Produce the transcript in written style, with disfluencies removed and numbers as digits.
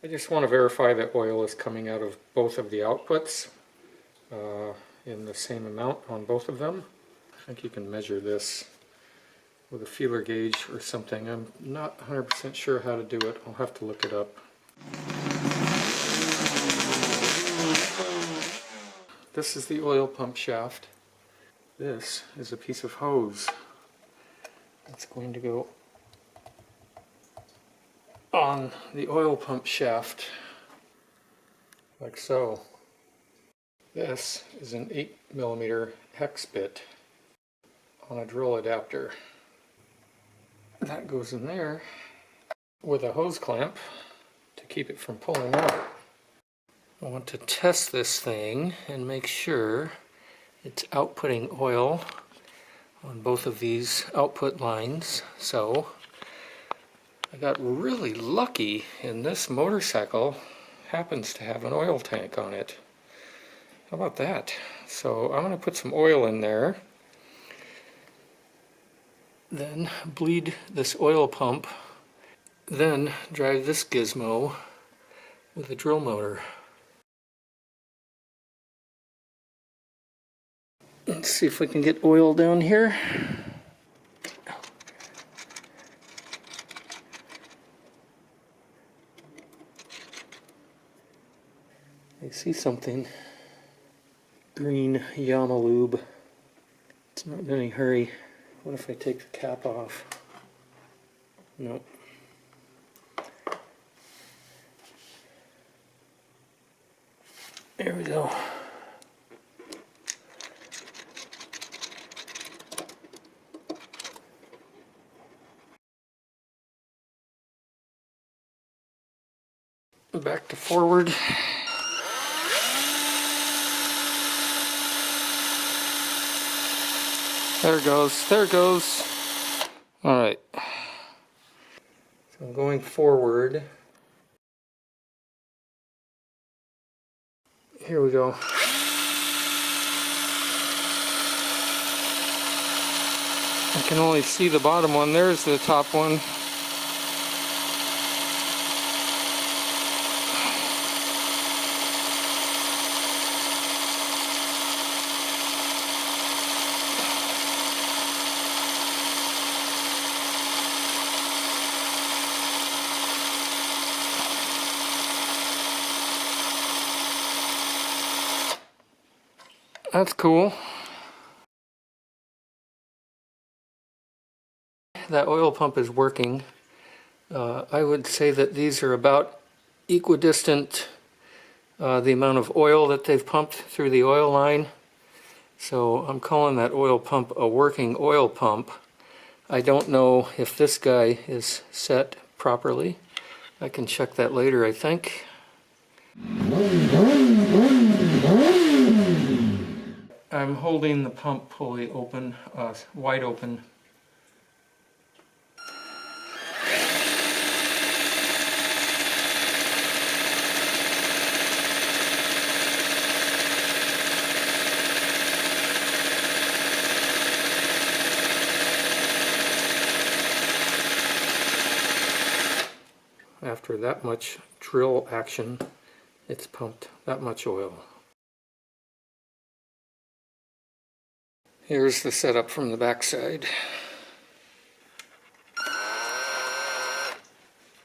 I just want to verify that oil is coming out of both of the outputs in the same amount on both of them. I think you can measure this with a feeler gauge or something. I'm not 100% sure how to do it. I'll have to look it up. This is the oil pump shaft. This is a piece of hose. It's going to go on the oil pump shaft, like so. This is an 8mm hex bit on a drill adapter. That goes in there with a hose clamp to keep it from pulling out. I want to test this thing and make sure it's outputting oil on both of these output lines. So I got really lucky, and this motorcycle happens to have an oil tank on it. How about that? So I'm going to put some oil in there, then bleed this oil pump, then drive this gizmo with a drill motor. Let's see if we can get oil down here. I see something. Green Yamalube. It's not in any hurry. What if I take the cap off? Nope. There we go. Back to forward. There it goes, there it goes. Alright. So I'm going forward. Here we go. I can only see the bottom one. There's the top one. That's cool. That oil pump is working. I would say that these are about equidistant, the amount of oil that they've pumped through the oil line. So I'm calling that oil pump a working oil pump. I don't know if this guy is set properly. I can check that later, I think. I'm holding the pump pulley open, wide open. After that much drill action, it's pumped that much oil. Here's the setup from the backside.